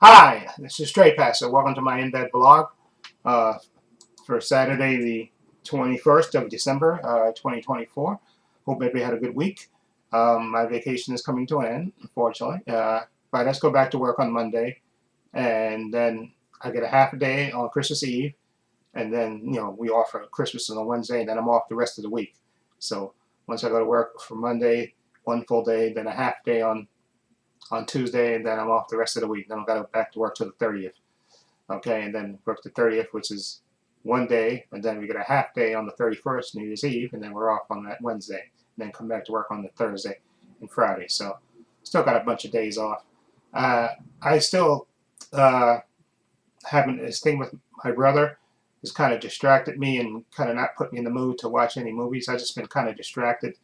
Hi, this is Trepacer. Welcome to my In Bed blog uh, for Saturday, the 21st of December, 2024. Hope everybody had a good week. My vacation is coming to an end, unfortunately. But let's go back to work on Monday, and then I get a half a day on Christmas Eve, and then we off for Christmas on Wednesday, and then I'm off the rest of the week. So once I go to work for Monday, one full day, then a half day on Tuesday, and then I'm off the rest of the week. Then I've got to go back to work till the 30th. Okay, and then work the 30th, which is one day, and then we get a half day on the 31st, New Year's Eve, and then we're off on that Wednesday, and then come back to work on the Thursday and Friday. So still got a bunch of days off. I still having this thing with my brother has kind of distracted me and kind of not put me in the mood to watch any movies. I've just been kind of distracted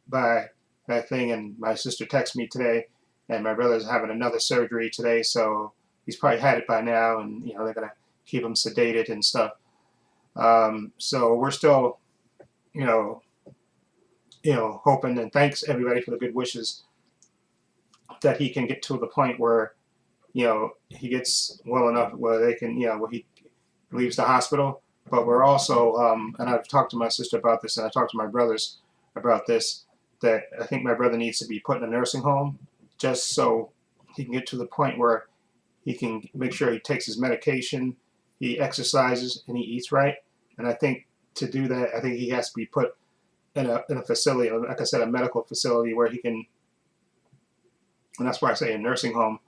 by that thing, and my sister texted me today, and my brother's having another surgery today, so he's probably had it by now, and they're gonna keep him sedated and stuff. So we're still, you know, hoping, and thanks everybody for the good wishes that he can get to the point where he gets well enough where they can, where he leaves the hospital. But we're also, and I've talked to my sister about this, and I talked to my brothers about this, that I think my brother needs to be put in a nursing home just so he can get to the point where he can make sure he takes his medication, he exercises, and he eats right. And I think to do that, I think he has to be put in a facility, like I said, a medical facility where he can, and that's why I say a nursing home,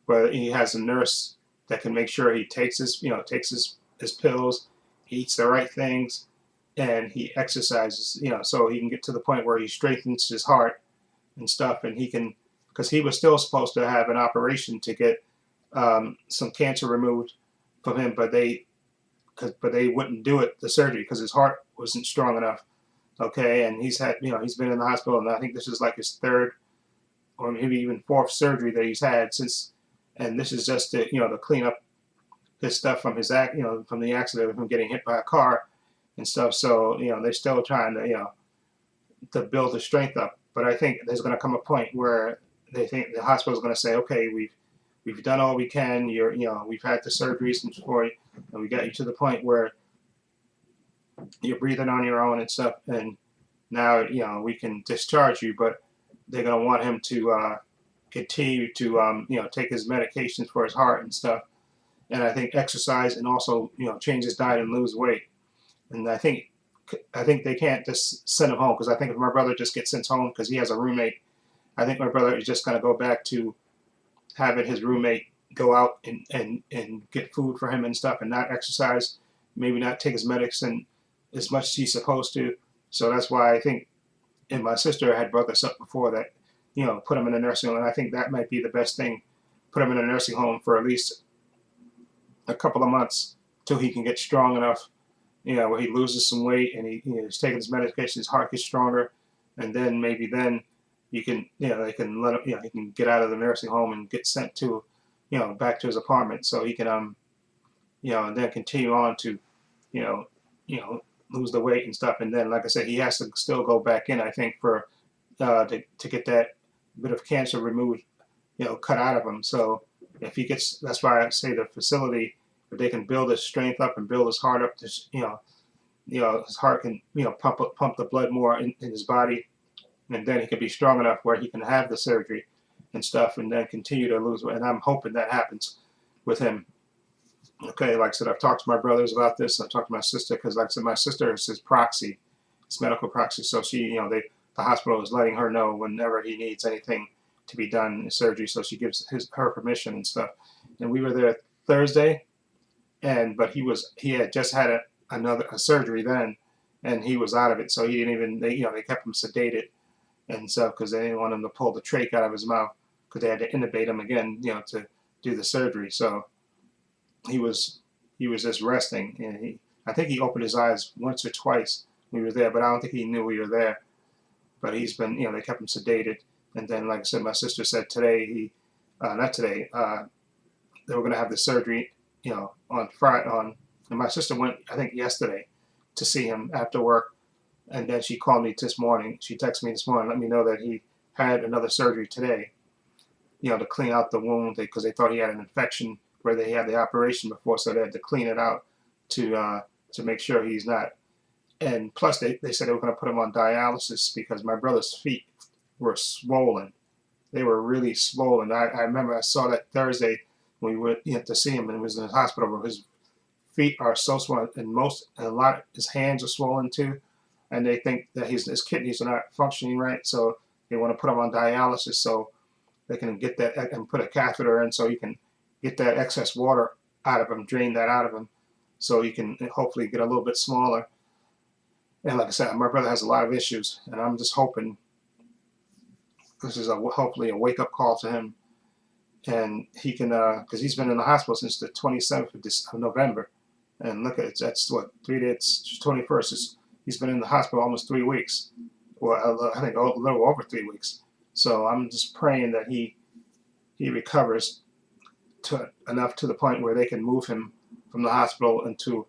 where he has a nurse that can make sure he takes his pills, he eats the right things, and he exercises, so he can get to the point where he strengthens his heart and stuff, and he can, because he was still supposed to have an operation to get some cancer removed from him, but they wouldn't do it, the surgery, because his heart wasn't strong enough. Okay, and he's been in the hospital, and I think this is like his third or maybe even fourth surgery that he's had since, and this is just to clean up his stuff from his from the accident, from getting hit by a car and stuff. So they're still trying to build his strength up. But I think there's going to come a point where they think the hospital's going to say, okay, we've done all we can. We've had the surgeries for you, and we got you to the point where you're breathing on your own and stuff, and now we can discharge you. But they're going to want him to continue to take his medications for his heart and stuff, and I think exercise, and also change his diet and lose weight. And I think they can't just send him home, because I think if my brother just gets sent home because he has a roommate, I think my brother is just going to go back to having his roommate go out and get food for him and stuff, and not exercise, maybe not take his medicine as much as he's supposed to. So that's why I think, and my sister had brought this up before, that put him in a nursing home, and I think that might be the best thing. Put him in a nursing home for at least a couple of months till he can get strong enough, where he loses some weight and he's taking his medication, his heart gets stronger, and then maybe then you can, they can let him, he can get out of the nursing home and get sent to, back to his apartment, so he can, and then continue on to, you know, lose the weight and stuff, and then, like I said, he has to still go back in, I think, for to get that bit of cancer removed, cut out of him. So if he gets, that's why I say the facility, if they can build his strength up and build his heart up, his heart can, pump the blood more in his body, and then he can be strong enough where he can have the surgery and stuff, and then continue to lose weight. And I'm hoping that happens with him. Okay, like I said, I've talked to my brothers about this. I've talked to my sister, because, like I said, my sister is his proxy, his medical proxy. So she, the hospital is letting her know whenever he needs anything to be done in surgery. So she gives her permission and stuff. And we were there Thursday, but he had just had a surgery then, and he was out of it. So he didn't even, they kept him sedated and stuff, because they didn't want him to pull the trach out of his mouth, because they had to intubate him again, to do the surgery. So he was just resting, and I think he opened his eyes once or twice when we were there, but I don't think he knew we were there. But he's been, they kept him sedated, and then, like I said, my sister said today not today, they were going to have the surgery, on Friday, and my sister went, I think, yesterday to see him after work, and then she called me this morning. She texted me this morning, let me know that he had another surgery today, to clean out the wound because they thought he had an infection where they had the operation before, so they had to clean it out to make sure he's not. And plus, they said they were going to put him on dialysis because my brother's feet were swollen. They were really swollen. I remember I saw that Thursday when we went to see him, and he was in the hospital where his feet are so swollen, and a lot of his hands are swollen too, and they think that his kidneys are not functioning right, so they want to put him on dialysis so they can get that and put a catheter in so you can get that excess water out of him, drain that out of him, so he can hopefully get a little bit smaller. And like I said, my brother has a lot of issues, and I'm just hoping this is hopefully a wake-up call to him, and he can, because he's been in the hospital since the 27th of November, and look at it, that's what, 3 days, it's 21st. He's been in the hospital almost 3 weeks, well, I think a little over 3 weeks. So I'm just praying that he recovers enough to the point where they can move him from the hospital into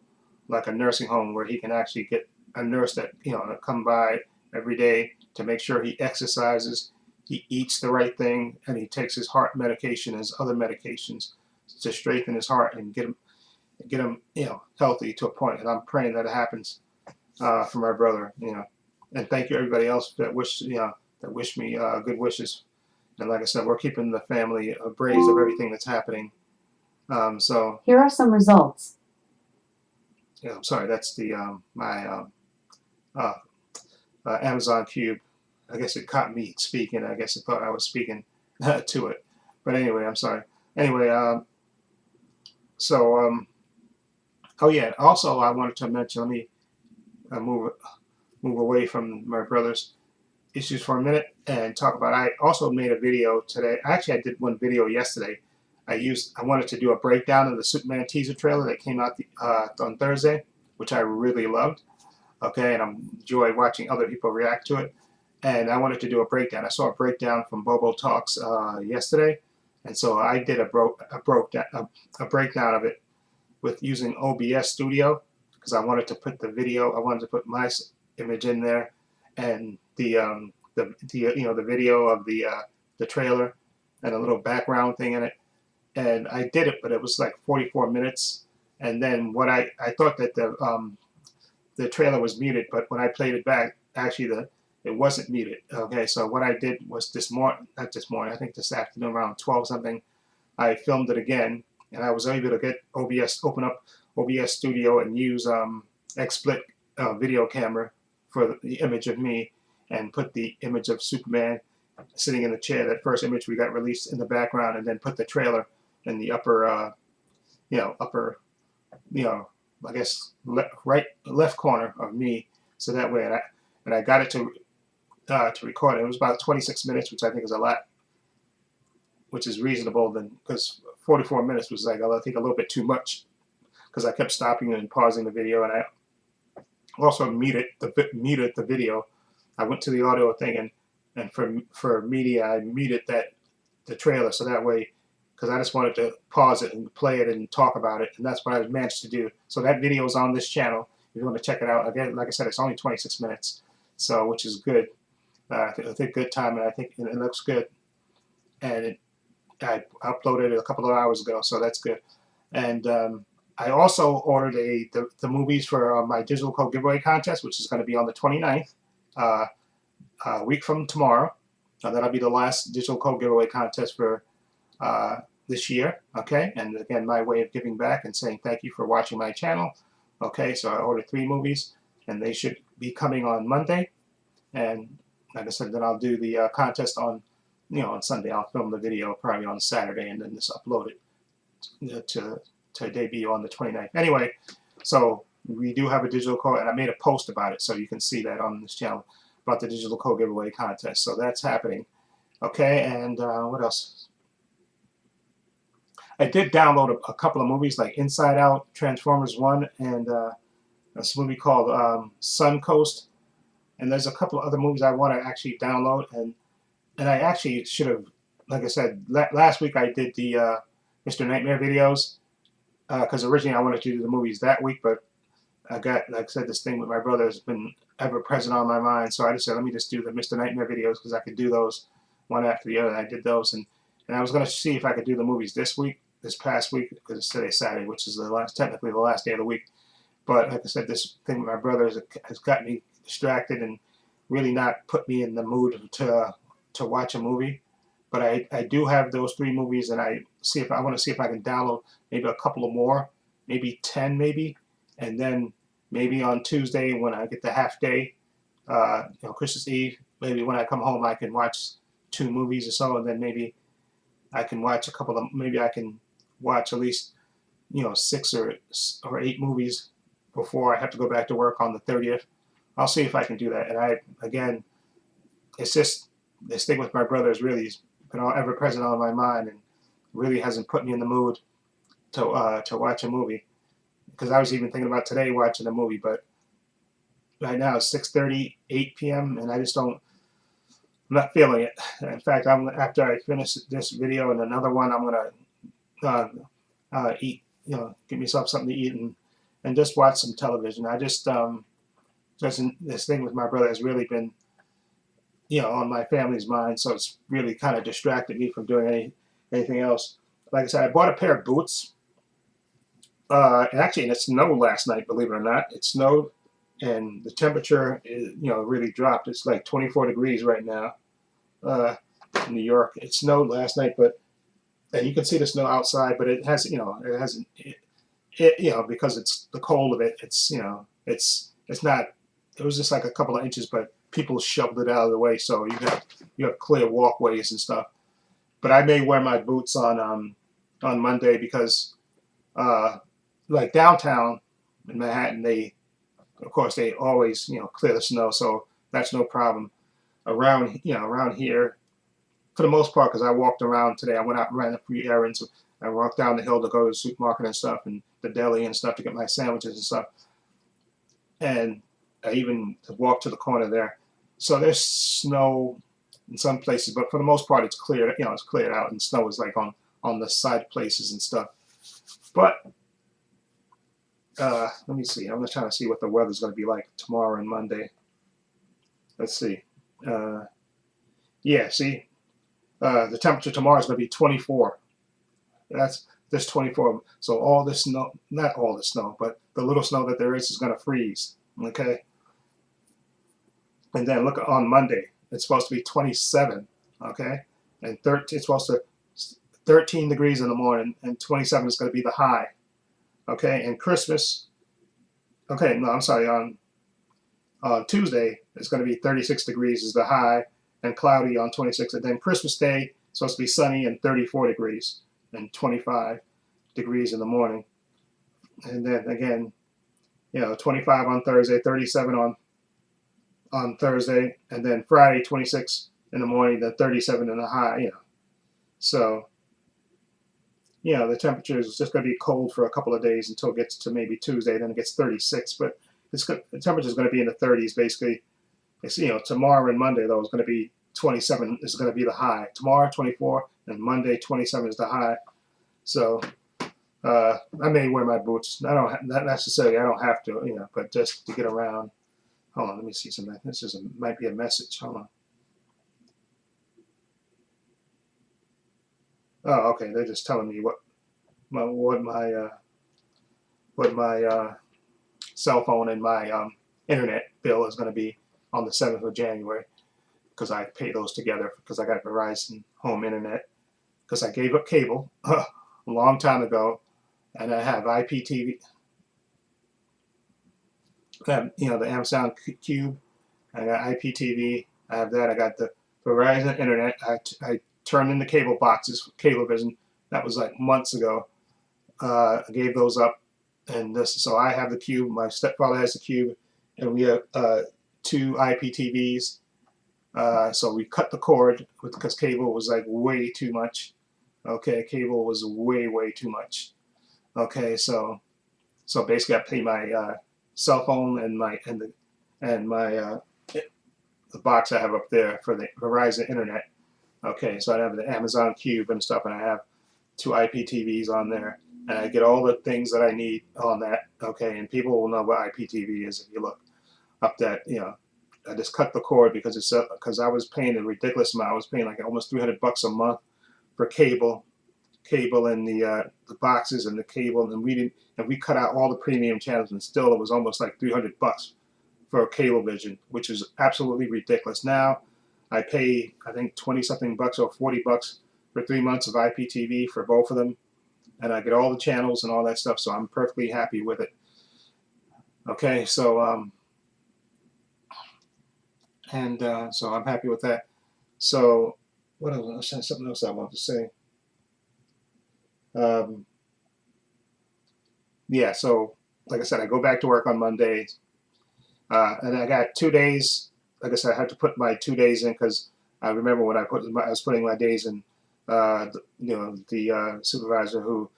like a nursing home where he can actually get a nurse that to come by every day to make sure he exercises, he eats the right thing, and he takes his heart medication, his other medications to strengthen his heart and get him healthy to a point. And I'm praying that it happens for my brother. And thank you everybody else that wish me good wishes. And like I said, we're keeping the family abreast of everything that's happening. So here are some results. Yeah, I'm sorry. That's the my Amazon Cube. I guess it caught me speaking. I guess it thought I was speaking to it. But anyway, I'm sorry. Anyway, oh yeah. Also, I wanted to mention. Let me move away from my brother's issues for a minute and talk about. I also made a video today. Actually, I did one video yesterday. I wanted to do a breakdown of the Superman teaser trailer that came out on Thursday, which I really loved. Okay, and I enjoy watching other people react to it. And I wanted to do a breakdown. I saw a breakdown from Bobo Talks yesterday, and so I did a breakdown of it with using OBS Studio because I wanted to put the video. I wanted to put my image in there, and the video of the trailer and a little background thing in it. And I did it, but it was like 44 minutes. And then I thought that the trailer was muted, but when I played it back, actually it wasn't muted. Okay, so what I did was not this morning, I think this afternoon around 12 something, I filmed it again, and I was able to get open up OBS Studio and use XSplit video camera for the image of me, and put the image of Superman sitting in the chair, that first image we got released, in the background, and then put the trailer in the upper, I guess left corner of me, so that way, and I got it to record it. It was about 26 minutes, which I think is a lot, which is reasonable, because 44 minutes was like, I think, a little bit too much, because I kept stopping and pausing the video, and I also muted the video. I went to the audio thing, and for media, I muted the trailer, so that way, because I just wanted to pause it and play it and talk about it, and that's what I managed to do. So that video is on this channel. If you want to check it out, again, like I said, it's only 26 minutes, so which is good. I think good time, and I think it looks good. And I uploaded it a couple of hours ago, so that's good. And I also ordered the movies for my digital code giveaway contest, which is going to be on the 29th, a week from tomorrow. That'll be the last digital code giveaway contest for this year. Okay, and again, my way of giving back and saying thank you for watching my channel. Okay, so I ordered 3 movies, and they should be coming on Monday. And like I said, then I'll do the contest on Sunday. I'll film the video probably on Saturday, and then just upload it to debut on the 29th. Anyway, so we do have a digital code, and I made a post about it, so you can see that on this channel about the digital code giveaway contest. So that's happening. Okay, and what else? I did download a couple of movies like Inside Out, Transformers 1, and this movie called Suncoast. And there's a couple of other movies I want to actually download, and I actually should have, like I said, last week I did the Mr. Nightmare videos, because originally I wanted to do the movies that week, but I got, like I said, this thing with my brother has been ever present on my mind, so I just said, let me just do the Mr. Nightmare videos, because I could do those one after the other, and I did those, and And I was going to see if I could do the movies this past week, because it's today Saturday, which is technically the last day of the week. But like I said, this thing with my brother has got me distracted and really not put me in the mood to watch a movie. But I do have those 3 movies, and I want to see if I can download maybe a couple of more, maybe 10 maybe, and then maybe on Tuesday when I get the half day, Christmas Eve, maybe when I come home I can watch 2 movies or so, and then maybe I can watch maybe I can watch at least 6 or 8 movies before I have to go back to work on the 30th. I'll see if I can do that. And again, it's just this thing with my brother has really been ever present on my mind, and really hasn't put me in the mood to watch a movie. Because I was even thinking about today watching a movie, but right now it's 6:30, 8 p.m. and I'm not feeling it. In fact, after I finish this video and another one, I'm gonna eat, get myself something to eat and just watch some television. Just this thing with my brother has really been, on my family's mind, so it's really kind of distracted me from doing anything else. Like I said, I bought a pair of boots. And it snowed last night, believe it or not. It snowed, and the temperature really dropped. It's like 24 degrees right now in New York. It snowed last night, and you can see the snow outside, but it has, it hasn't, because it's the cold of it. It's not. It was just like a couple of inches, but people shoveled it out of the way, so you have clear walkways and stuff. But I may wear my boots on Monday because like downtown in Manhattan, of course they always clear the snow, so that's no problem. Around here, for the most part, because I walked around today, I went out and ran a few errands. I walked down the hill to go to the supermarket and stuff, and the deli and stuff to get my sandwiches and stuff. And I even walked to the corner there. So there's snow in some places, but for the most part, it's cleared. It's cleared out, and snow is like on the side places and stuff. But let me see. I'm just trying to see what the weather's going to be like tomorrow and Monday. Let's see. Yeah, see, the temperature tomorrow is going to be 24. That's 24. So all this snow, not all the snow, but the little snow that there is going to freeze. Okay. And then look, on Monday, it's supposed to be 27. Okay, and it's supposed to 13 degrees in the morning, and 27 is going to be the high. Okay, and Christmas. Okay, no, I'm sorry. On Tuesday, it's going to be 36 degrees is the high, and cloudy on 26. And then Christmas Day, it's supposed to be sunny and 34 degrees, and 25 degrees in the morning. And then again, 25 on Thursday, 37 on Thursday, and then Friday 26 in the morning, then 37 in the high. So the temperature is just going to be cold for a couple of days until it gets to maybe Tuesday. Then it gets 36, but the temperature is going to be in the 30s basically. It's, tomorrow and Monday though is going to be 27 is going to be the high. Tomorrow 24 and Monday 27 is the high. So I may wear my boots. Not necessarily. I don't have to, but just to get around. Hold on, let me see something. This might be a message. Hold on. Oh, okay. They're just telling me what my cell phone and my internet bill is going to be on the 7th of January, because I pay those together because I got Verizon home internet, because I gave up cable a long time ago, and I have IPTV. I have, the Amazon Cube. I got IPTV. I have that. I got the Verizon internet. I turned in the cable boxes for Cablevision. That was like months ago. I gave those up, and so I have the Cube. My stepfather has the Cube, and we have 2 IPTVs. So we cut the cord because cable was like way too much. Okay, cable was way too much. Okay, so basically I pay my cell phone and the box I have up there for the Verizon internet. Okay, so I have the Amazon Cube and stuff, and I have 2 IPTVs on there, and I get all the things that I need on that. Okay, and people will know what IPTV is if you look up that. I just cut the cord because I was paying a ridiculous amount. I was paying like almost $300 a month for cable and the boxes and the cable, and we cut out all the premium channels, and still it was almost like $300 for Cablevision, which is absolutely ridiculous. Now I pay, I think, 20 something bucks or 40 bucks for 3 months of IPTV for both of them, and I get all the channels and all that stuff, so I'm perfectly happy with it. Okay, so so I'm happy with that. So what else? Something else I want to say. Yeah, so like I said, I go back to work on Monday, and I got 2 days. Like I said, I had to put my 2 days in because I remember when I was putting my days in. The supervisor who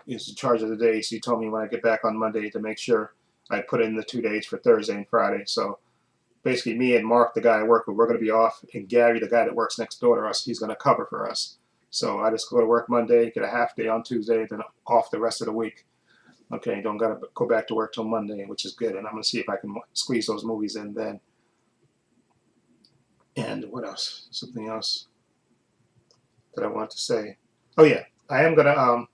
is in charge of the days, he told me when I get back on Monday to make sure I put in the 2 days for Thursday and Friday. So basically, me and Mark, the guy I work with, we're going to be off, and Gary, the guy that works next door to us, he's going to cover for us. So I just go to work Monday, get a half day on Tuesday, then off the rest of the week. Okay, don't got to go back to work till Monday, which is good. And I'm going to see if I can squeeze those movies in then. And what else? Something else that I want to say. Oh yeah, I am going to,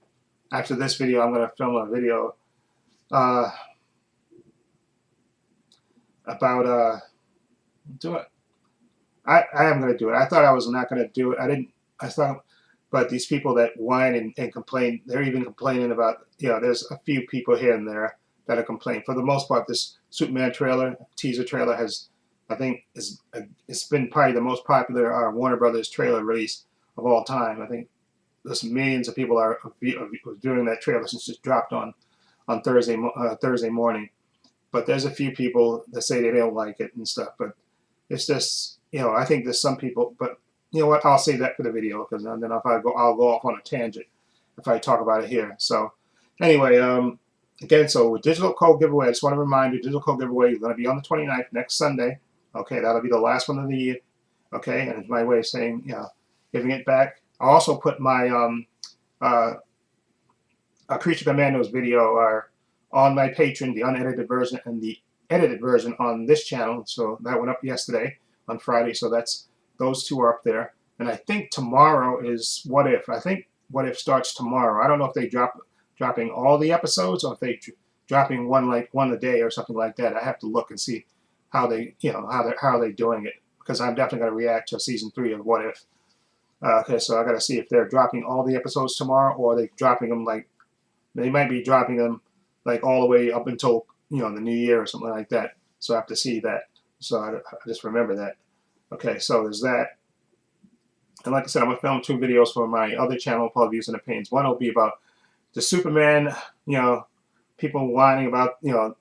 after this video, I'm going to film a video about, do it. I am going to do it. I thought I was not going to do it. I thought, but these people that whine and complain, they're even complaining about, there's a few people here and there that are complaining. For the most part, this Superman trailer, teaser trailer has, I think, it's been probably the most popular Warner Brothers trailer release of all time. I think there's millions of people are viewing that trailer since it dropped on Thursday morning. But there's a few people that say they don't like it and stuff. But it's just, I think there's some people, but you know what? I'll save that for the video, because then if I'll go off on a tangent if I talk about it here. So anyway, again, so with digital code giveaway, I just want to remind you, digital code giveaway is going to be on the 29th, next Sunday. Okay, that'll be the last one of the year. Okay, and it's my way of saying, giving it back. I'll also put my Creature Commandos video on my Patreon, the unedited version and the edited version on this channel. So that went up yesterday on Friday. So those two are up there. And I think tomorrow is What If. I think What If starts tomorrow. I don't know if they dropping all the episodes or if they dropping one a day or something like that. I have to look and see how they how are they doing it, because I'm definitely going to react to season 3 of What If. Okay, so I got to see if they're dropping all the episodes tomorrow, or are they dropping them they might be dropping them all the way up until the new year or something like that. So I have to see that. So I just remember that. Okay, so there's that. And like I said, I'm going to film 2 videos for my other channel, Paul Views and Opinions. One will be about the Superman, people whining about, and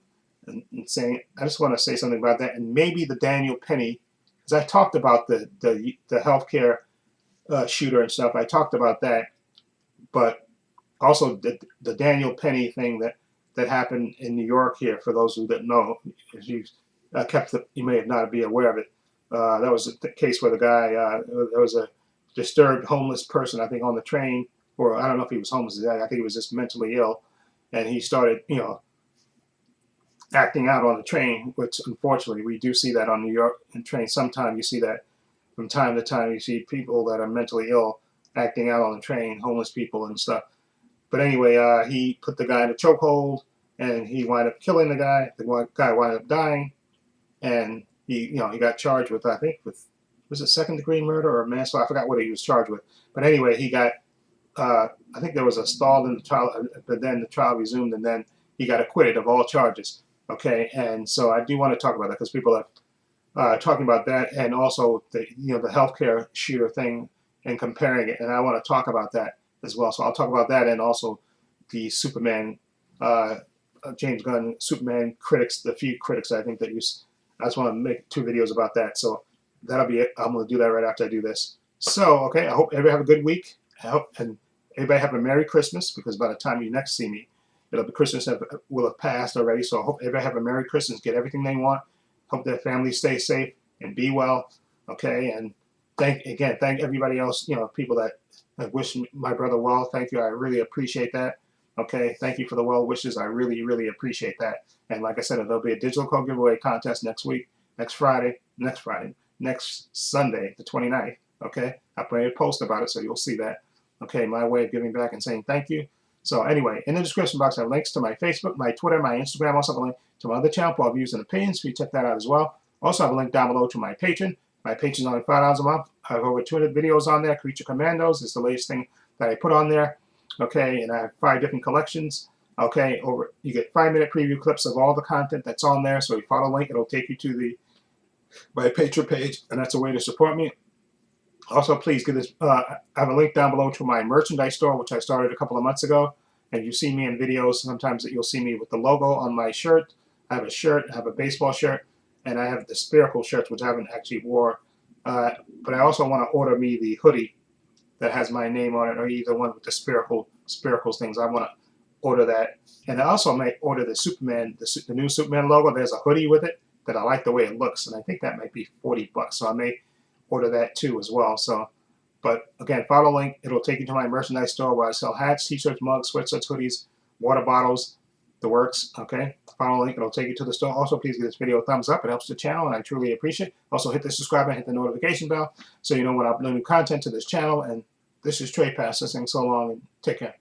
saying, I just want to say something about that. And maybe the Daniel Penny, because I talked about the healthcare shooter and stuff. I talked about that. But also the Daniel Penny thing that happened in New York here, for those who didn't know, if you you may not be aware of it. That was the case where the guy, there was a disturbed homeless person, I think, on the train, or I don't know if he was homeless. I think he was just mentally ill, and he started, acting out on the train, which unfortunately we do see that on New York trains. Sometimes you see that from time to time. You see people that are mentally ill acting out on the train, homeless people and stuff. But anyway, he put the guy in a chokehold, and he wound up killing the guy. The guy wound up dying, and he got charged with, I think, was it second-degree murder or manslaughter? I forgot what he was charged with. But anyway, he got, I think there was a stall in the trial, but then the trial resumed, and then he got acquitted of all charges. Okay, and so I do want to talk about that, because people are talking about that, and also the healthcare shooter thing and comparing it, and I want to talk about that as well. So I'll talk about that, and also the Superman, James Gunn Superman critics, the few critics I think that I just want to make 2 videos about that. So that'll be it. I'm going to do that right after I do this. So, okay, I hope everybody have a good week. And everybody have a Merry Christmas, because by the time you next see me, Christmas will have passed already. So I hope everybody have a Merry Christmas, get everything they want. Hope their families stay safe and be well. Okay, and thank everybody else, people that wish my brother well. Thank you. I really appreciate that. Okay, thank you for the well wishes. I really, really appreciate that. And like I said, there'll be a digital code giveaway contest next Sunday, the 29th. Okay, I put a post about it, so you'll see that. Okay, my way of giving back and saying thank you. So anyway, in the description box, I have links to my Facebook, my Twitter, my Instagram. Also have a link to my other channel, Paul Views and Opinions. So you check that out as well. Also have a link down below to my Patreon. My Patreon is only $5 a month. I have over 200 videos on there. Creature Commandos is the latest thing that I put on there. Okay, and I have 5 different collections. Okay, you get 5-minute preview clips of all the content that's on there. So if you follow the link, it'll take you to my Patreon page, and that's a way to support me. Also, please give this. I have a link down below to my merchandise store, which I started a couple of months ago. And you see me in videos sometimes that you'll see me with the logo on my shirt. I have a shirt, I have a baseball shirt, and I have the spherical shirts, which I haven't actually wore. But I also want to order me the hoodie that has my name on it, or either one with the spiracles things. I want to order that, and I also might order the Superman, the new Superman logo. There's a hoodie with it that I like the way it looks, and I think that might be $40. So I may order that too as well. So, but again, follow the link. It'll take you to my merchandise store where I sell hats, t-shirts, mugs, sweatshirts, hoodies, water bottles, the works. Okay, follow the link. It'll take you to the store. Also, please give this video a thumbs up. It helps the channel, and I truly appreciate it. Also, hit the subscribe button, hit the notification bell, so you know when I upload new content to this channel. And this is Trepacer saying so long, and take care.